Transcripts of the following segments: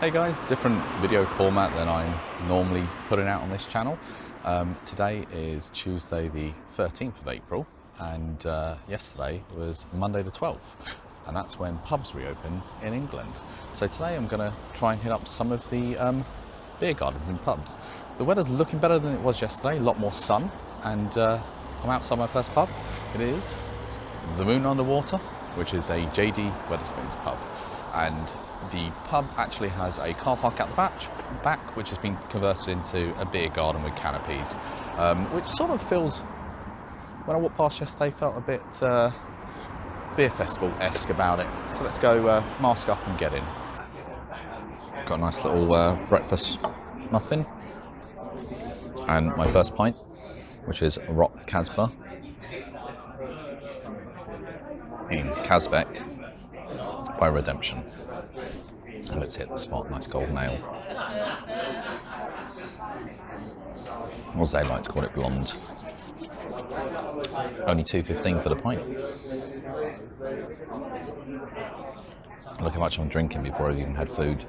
Hey guys, different video format than I'm normally putting out on this channel. Today is Tuesday the 13th of April and yesterday was Monday the 12th, and that's when pubs reopen in England. So today I'm going to try and hit up some of the beer gardens in pubs. The weather's looking better than it was yesterday, a lot more sun, and I'm outside my first pub. It is the Moon Underwater, which is a JD Wetherspoons pub. And the pub actually has a car park at the back, which has been converted into a beer garden with canopies, which sort of feels, when I walked past yesterday, felt a bit beer festival-esque about it. So let's go mask up and get in. Got a nice little breakfast muffin and my first pint, which is Rock Casbah in Kazbek by Redemption. And let's hit the spot, nice golden ale. Or as they like to call it, blonde. Only $2.15 for the pint. Look how much I'm drinking before I've even had food.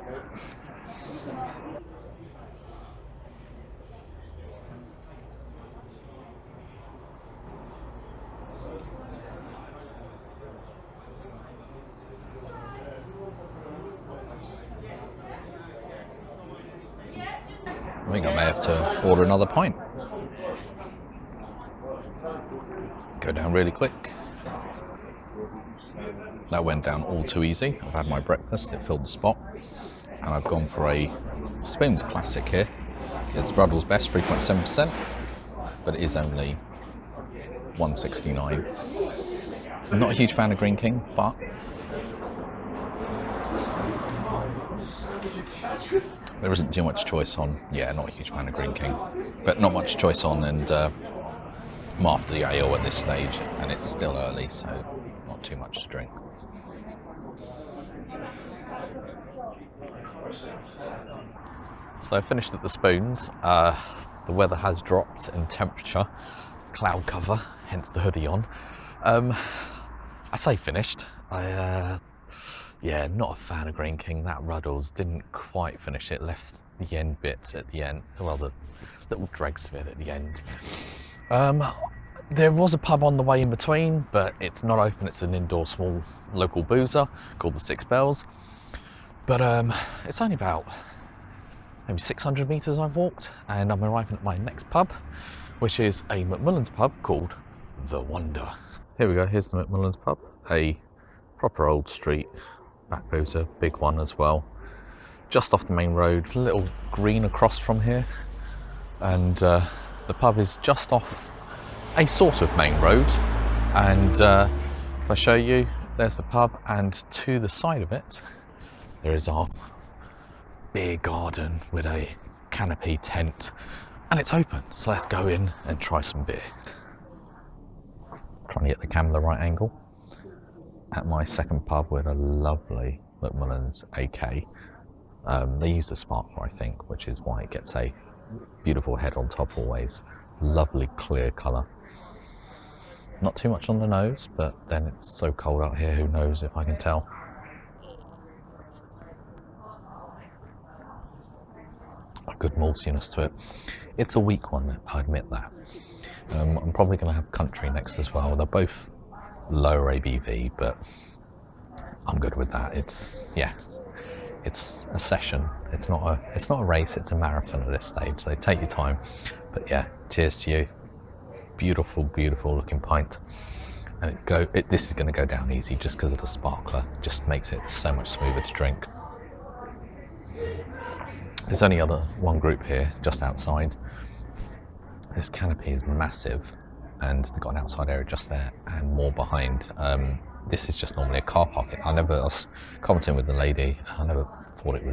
I think I may have to order another pint. Go down really quick. That went down all too easy. I've had my breakfast, it filled the spot, and I've gone for a Spoons Classic here. It's Ruddle's Best, 3.7%, but it is only $1.69. I'm not a huge fan of Greene King, but there isn't too much choice on. Yeah, not a huge fan of Greene King, but not much choice on, and I'm after the ale at this stage, and it's still early, so not too much to drink. So I finished at the Spoons. The weather has dropped in temperature, cloud cover, hence the hoodie on. I say finished. Yeah, not a fan of Greene King. That Ruddles didn't quite finish it, left the end bits at the end, well, the little dregs bit at the end. There was a pub on the way in between, but it's not open. It's an indoor small local boozer called the Six Bells. But it's only about maybe 600 metres I've walked, and I'm arriving at my next pub, which is a McMullens pub called The Wonder. Here we go, here's the McMullens pub, a proper old street back boozer, big one as well. Just off the main road, a little green across from here, and the pub is just off a sort of main road, and if I show you, there's the pub, and to the side of it there is our beer garden with a canopy tent, and it's open, so let's go in and try some beer. Trying to get the camera the right angle. At my second pub with a lovely McMullens AK. They use the sparkler, I think, which is why it gets a beautiful head on top always. Lovely clear colour. Not too much on the nose, but then it's so cold out here, who knows if I can tell. A good maltiness to it. It's a weak one, I admit that. I'm probably going to have Country next as well. They're both lower ABV, but I'm good with that. It's a session. It's not a race. It's a marathon at this stage. So take your time. But yeah, cheers to you. Beautiful, beautiful looking pint. And this is going to go down easy just because of the sparkler. Just makes it so much smoother to drink. There's only one group here, just outside. This canopy is massive, and they've got an outside area just there and more behind. This is just normally a car parking. I was commenting with the lady, I never thought it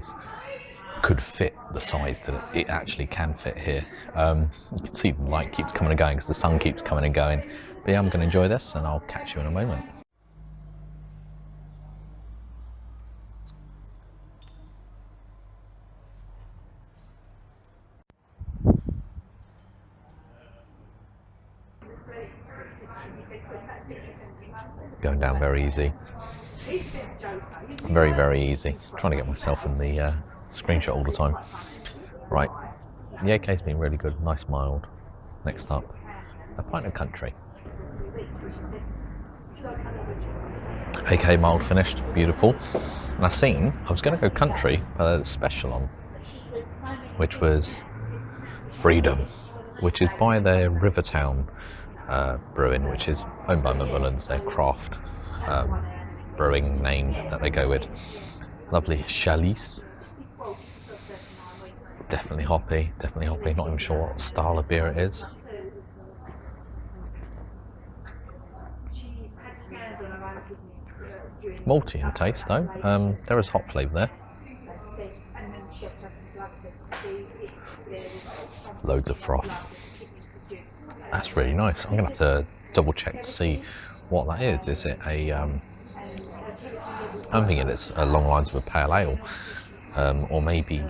could fit the size that it actually can fit here. You can see the light keeps coming and going because the sun keeps coming and going. But yeah, I'm going to enjoy this, and I'll catch you in a moment. Going down very easy. Very, very easy. Trying to get myself in the Screenshot all the time. Right, the AK's been really good, nice mild. Next up, a pint of country. AK mild finished, beautiful. And I was going to go country, but there's a special on, which was Freedom, which is by their Rivertown brewing, which is owned by McMullens, their craft brewing name that they go with. Lovely chalice. Definitely hoppy, not even sure what style of beer it is. Malty in taste though, there is hop flavour there. Loads of froth. That's really nice. I'm going to have to double check to see what that is. Is it a, I'm thinking it's along the lines of a pale ale, or maybe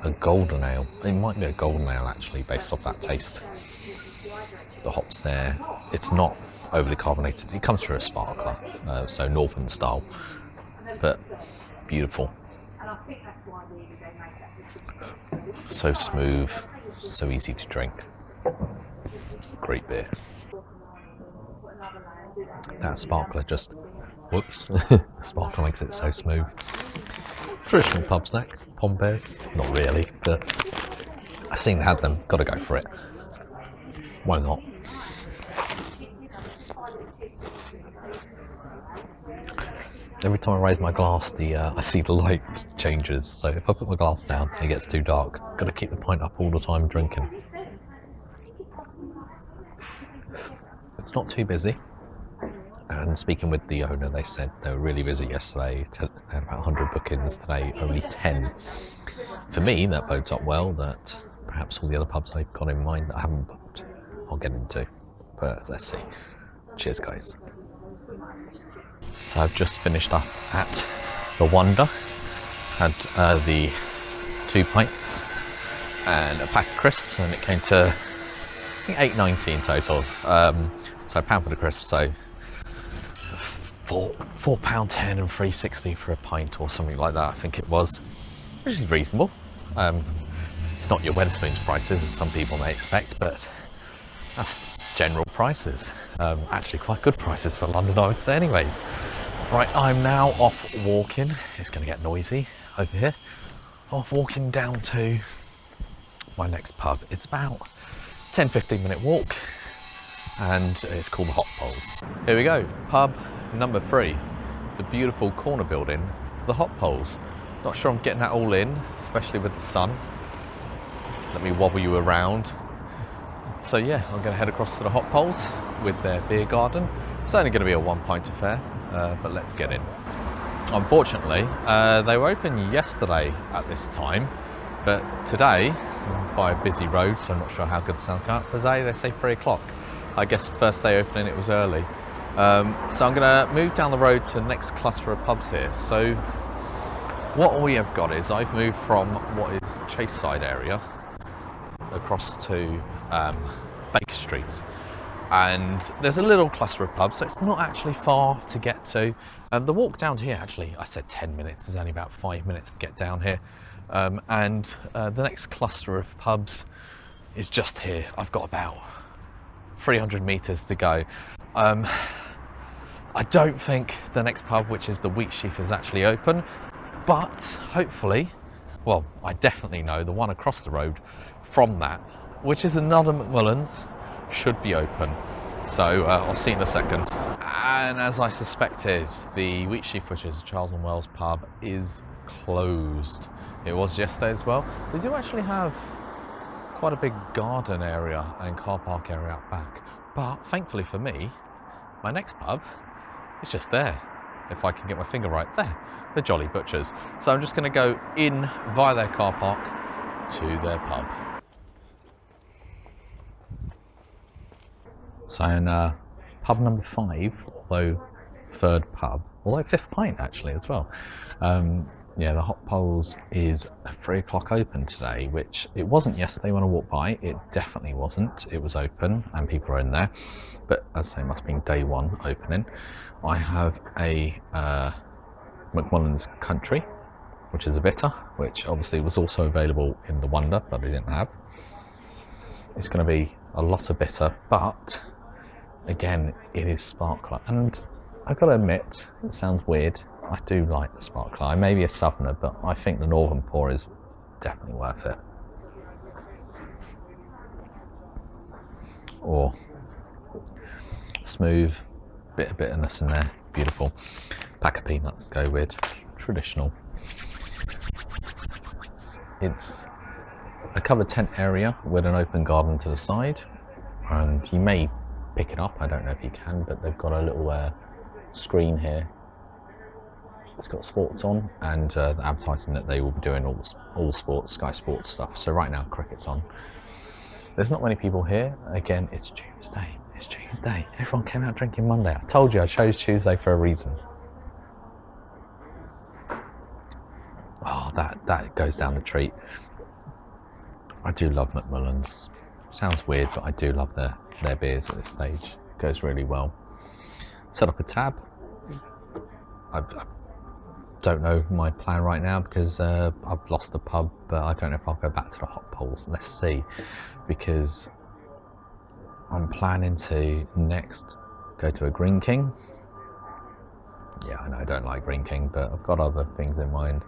a golden ale. It might be a golden ale actually, based off that taste. The hops there, it's not overly carbonated. It comes through a sparkler, so northern style, but beautiful. So smooth, so easy to drink. Great beer. That sparkler just, whoops, the sparkler makes it so smooth. Traditional pub snack, Pombears, not really, but I've seen they had them, gotta go for it. Why not? Every time I raise my glass, I see the light changes. So if I put my glass down, it gets too dark. Got to keep the pint up all the time drinking. It's not too busy. And speaking with the owner, they said they were really busy yesterday. They had about 100 bookings today, only 10. For me, that bodes up well. That perhaps all the other pubs I've got in mind that I haven't booked, I'll get into. But let's see. Cheers, guys. So I've just finished up at the Wonder, had the 2 pints and a pack of crisps, and it came to I think £8.90 in total. So £1 for the crisps, so £4.10 and £3.60 for a pint or something like that, I think it was, which is reasonable. It's not your Wetherspoons prices as some people may expect, but that's general prices. Actually quite good prices for London, I would say anyways. Right, I'm now off walking. It's going to get noisy over here. Off walking down to my next pub. It's about 10-15 minute walk and it's called the Hot Poles. Here we go, pub number 3, the beautiful corner building, the Hot Poles. Not sure I'm getting that all in, especially with the sun. Let me wobble you around. So yeah, I'm going to head across to the Hot Poles with their beer garden. It's only going to be a 1 pint affair, but let's get in. Unfortunately, they were open yesterday at this time, but today, by a busy road, so I'm not sure how good the sound's going out. Today they say 3 o'clock. I guess first day opening it was early. So I'm going to move down the road to the next cluster of pubs here. So what we have got is I've moved from what is Chaseside area across to Baker Street, and there's a little cluster of pubs, so it's not actually far to get to. The walk down to here, actually, I said 10 minutes, it's only about 5 minutes to get down here. And the next cluster of pubs is just here. I've got about 300 meters to go. I don't think the next pub, which is the Wheatsheaf, is actually open, but hopefully, well, I definitely know the one across the road from that, which is another McMullens, should be open. So I'll see in a second. And as I suspected, the Wheatsheaf, which is a Charles and Wells pub, is closed. It was yesterday as well. They do actually have quite a big garden area and car park area out back, but thankfully for me, my next pub is just there. If I can get my finger right there, the Jolly Butchers. So I'm just going to go in via their car park to their pub. So in pub number 5, although 3rd pub, although 5th pint actually as well. Yeah, the Hot Poles is at 3 o'clock open today, which it wasn't yesterday when I walked by. It definitely wasn't. It was open and people are in there. But as I say, it must have been day 1 opening. I have a McMullens Country, which is a bitter, which obviously was also available in the Wonder, but I didn't have. It's going to be a lot of bitter, but again, it is sparkler. And I've got to admit, it sounds weird, I do like the sparkler. I may be a southerner, but I think the Northern pour is definitely worth it. Or smooth, bit of bitterness in there, beautiful. Pack of peanuts to go with, traditional. It's a covered tent area with an open garden to the side, and you may pick it up, I don't know if you can, but they've got a little screen here. It's got sports on, and the advertising that they will be doing all sports, Sky Sports stuff. So right now cricket's on. There's not many people here. Again, it's Tuesday. It's Tuesday. Everyone came out drinking Monday. I told you I chose Tuesday for a reason. Oh, that goes down a treat. I do love McMullens. Sounds weird, but I do love their beers at this stage. Goes really well. Set up a tab. I don't know my plan right now because I've lost the pub, but I don't know if I'll go back to the hot poles. Let's see, because I'm planning to next go to a Greene King. Yeah, I know I don't like Greene King, but I've got other things in mind.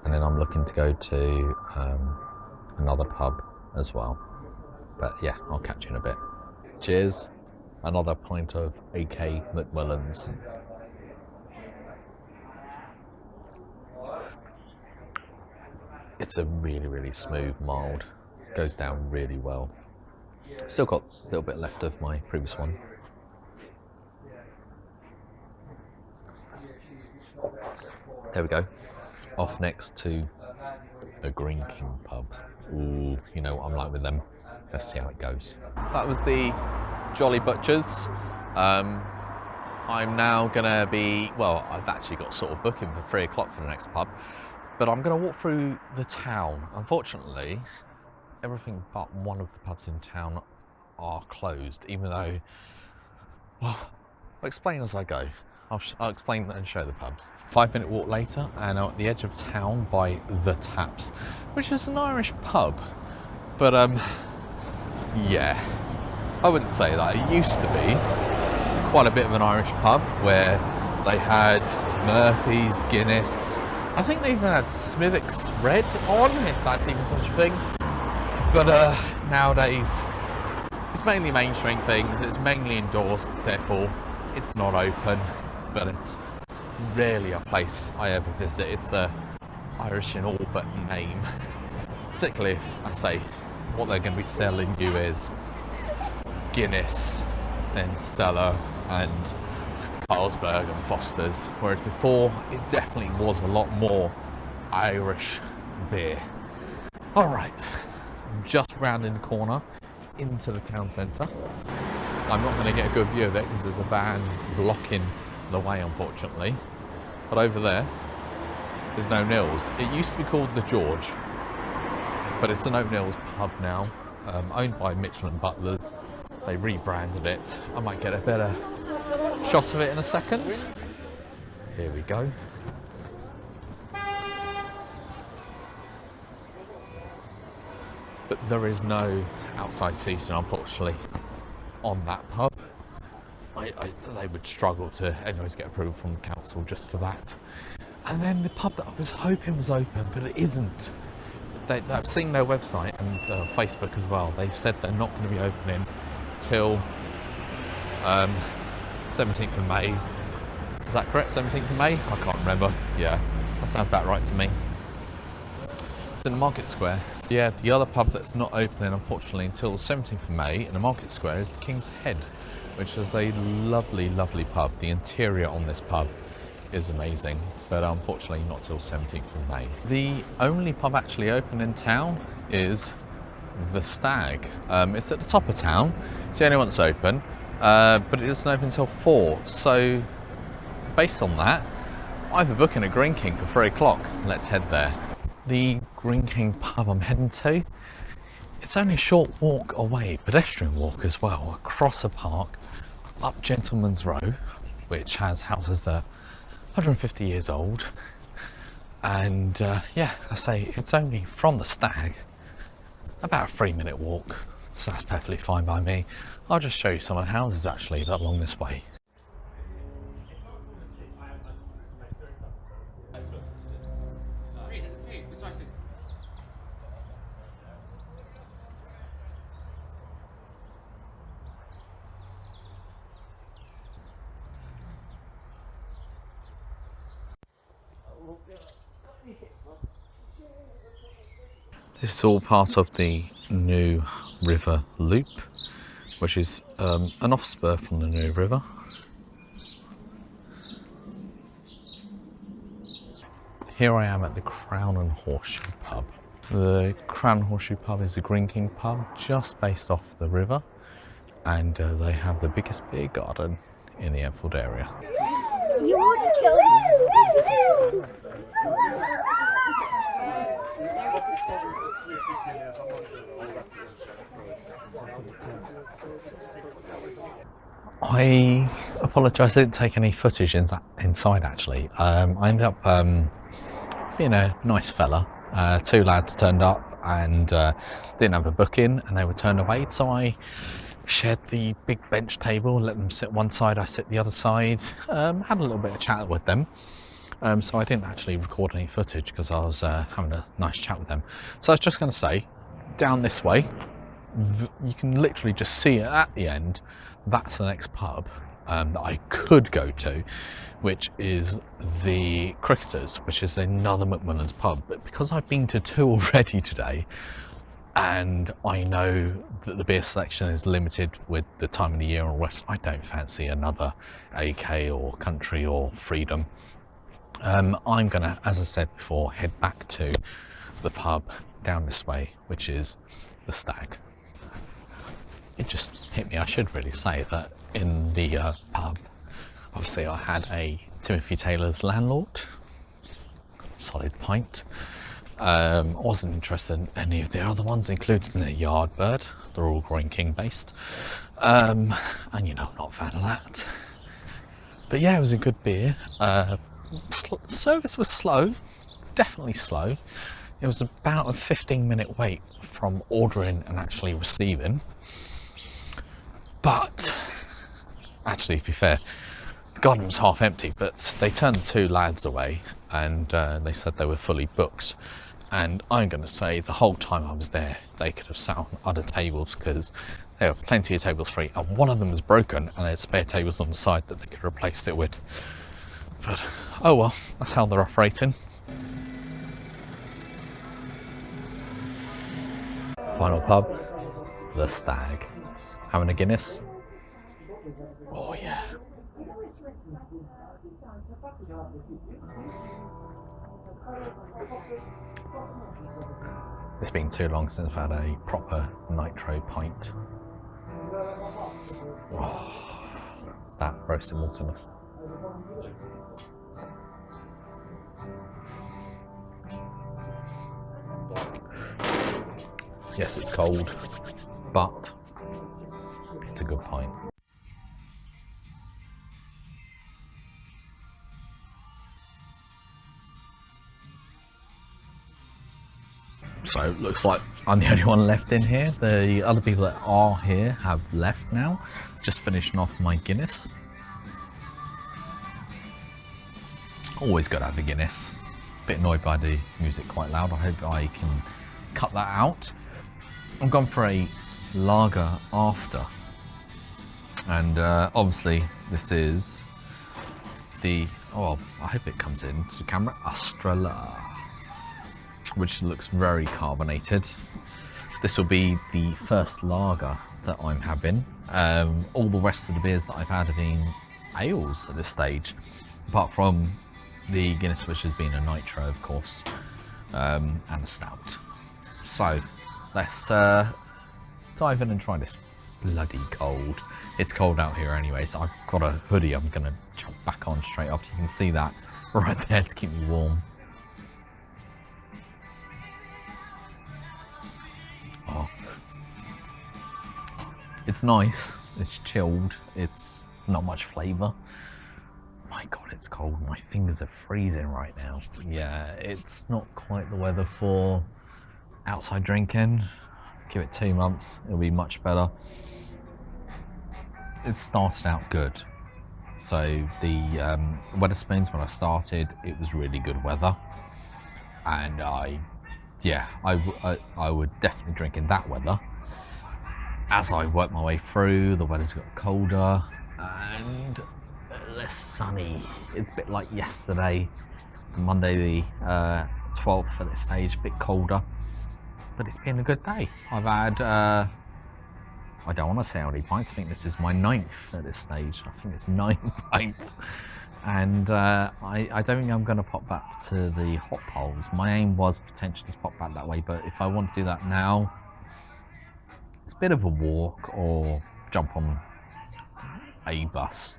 And then I'm looking to go to another pub as well. But yeah, I'll catch you in a bit. Cheers. Another pint of AK McMullens. It's a really, really smooth, mild. Goes down really well. Still got a little bit left of my previous one. There we go. Off next to a Greene King pub. Ooh, you know what I'm like with them. Let's see how it goes. That was the Jolly Butchers. I'm now gonna be, well, I've actually got sort of booking for 3 o'clock for the next pub, but I'm gonna walk through the town. Unfortunately, everything but one of the pubs in town are closed, even though, well, I'll explain as I go. I'll explain and show the pubs. 5-minute walk later, and I'm at the edge of town by The Taps, which is an Irish pub. But yeah, I wouldn't say that. It used to be quite a bit of an Irish pub where they had Murphy's, Guinness. I think they even had Smithwick's Red on, if that's even such a thing. But nowadays, it's mainly mainstream things. It's mainly indoors, therefore it's not open. But it's rarely a place I ever visit. It's Irish in all but name. Particularly if I say what they're going to be selling you is Guinness, then Stella and Carlsberg and Foster's. Whereas before, it definitely was a lot more Irish beer. All right, I'm just rounding the corner into the town centre. I'm not going to get a good view of it because there's a van blocking the way, unfortunately. But over there, there's No Nils. It used to be called the George, but it's a No Nils pub now, owned by Mitchell and Butlers. They rebranded it. I might get a better shot of it in a second. Here we go. But there is no outside seating, unfortunately, on that pub. They would struggle to anyways get approval from the council just for that. And then the pub that I was hoping was open, but it isn't. I've seen their website and Facebook as well. They've said they're not going to be opening till 17th of May. Is that correct? 17th of May? I can't remember. Yeah, that sounds about right to me. It's in the Market Square. Yeah, the other pub that's not opening, unfortunately, until the 17th of May in the Market Square is the King's Head, which is a lovely, lovely pub. The interior on this pub is amazing, but unfortunately not till 17th of May. The only pub actually open in town is the Stag. It's at the top of town. It's the only one that's open, but it doesn't open until 4. So based on that, either booking a Greene King for 3 o'clock. Let's head there. The Greene King pub I'm heading to, it's only a short walk away, pedestrian walk as well, across a park, up Gentleman's Row, which has houses that are 150 years old, And yeah, I say it's only from the Stag about a 3-minute walk, so that's perfectly fine by me. I'll just show you some of the houses actually that are along this way. This is all part of the New River Loop, which is an offspur from the New River. Here I am at the Crown and Horseshoe pub. The Crown and Horseshoe pub is a Greene King pub just based off the river, and they have the biggest beer garden in the Enfield area. You would kill me. I apologise, I didn't take any footage inside actually. I ended up being a nice fella. 2 lads turned up and didn't have a booking and they were turned away, so I shared the big bench table, let them sit one side, I sit the other side, had a little bit of chat with them. So I didn't actually record any footage because I was having a nice chat with them. So I was just going to say, down this way, you can literally just see it at the end. That's the next pub that I could go to, which is the Cricketers, which is another McMullens pub. But because I've been to 2 already today, and I know that the beer selection is limited with the time of the year and all the rest, I don't fancy another AK or Country or Freedom. I'm gonna, as I said before, head back to the pub down this way, which is the Stag. It just hit me, I should really say that in the pub, obviously I had a Timothy Taylor's Landlord, solid pint. I wasn't interested in any of the other ones, including the Yardbird. They're all Greene King based. And you know, I'm not a fan of that. But yeah, it was a good beer. Service was slow, definitely slow. It was about a 15-minute wait from ordering and actually receiving. But actually, to be fair, the garden was half empty, but they turned the 2 lads away and they said they were fully booked. And I'm going to say the whole time I was there, they could have sat on other tables because there were plenty of tables free, and one of them was broken and they had spare tables on the side that they could have replaced it with. But oh well, that's how they're operating. Final pub, the Stag. Having a Guinness? Oh yeah. It's been too long since I've had a proper nitro pint. Oh, that roasted watermelon. Yes, it's cold, but it's a good pint. So it looks like I'm the only one left in here. The other people that are here have left now. Just finishing off my Guinness. Always got to have a Guinness. Bit annoyed by the music quite loud. I hope I can cut that out. I've gone for a lager after. And obviously this is the, oh, I hope it comes into the camera, Astrala, which looks very carbonated. This will be the first lager that I'm having. All the rest of the beers that I've had have been ales at this stage, apart from the Guinness, which has been a nitro, of course, and a stout. So let's dive in and try this. Bloody cold. It's cold out here anyway, so I've got a hoodie I'm gonna jump back on straight off. You can see that right there to keep me warm. Oh. It's nice, it's chilled, it's not much flavour. My my God, it's cold. My fingers are freezing right now. Yeah, it's not quite the weather for outside drinking. Give it 2 months, it'll be much better. It started out good. So the Wetherspoons, when I started, it was really good weather. And I would definitely drink in that weather. As I worked my way through, the weather's got colder and less sunny. It's a bit like yesterday, Monday the 12th at this stage, a bit colder, but it's been a good day. I've had, I don't want to say how many pints, I think this is my 9th at this stage. I think it's 9 pints. And I don't think I'm going to pop back to the hot poles. My aim was potentially to pop back that way, but if I want to do that now, it's a bit of a walk or jump on a bus,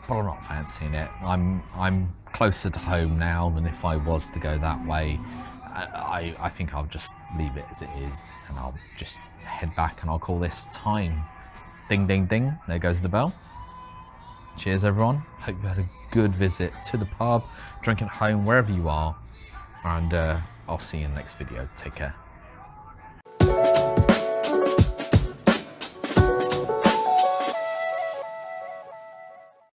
but I'm not fancying it. I'm closer to home now than if I was to go that way. I think I'll just leave it as it is, and I'll just head back and I'll call this time. Ding, ding, ding. There goes the bell. Cheers, everyone. Hope you had a good visit to the pub, drinking at home, wherever you are. And I'll see you in the next video. Take care.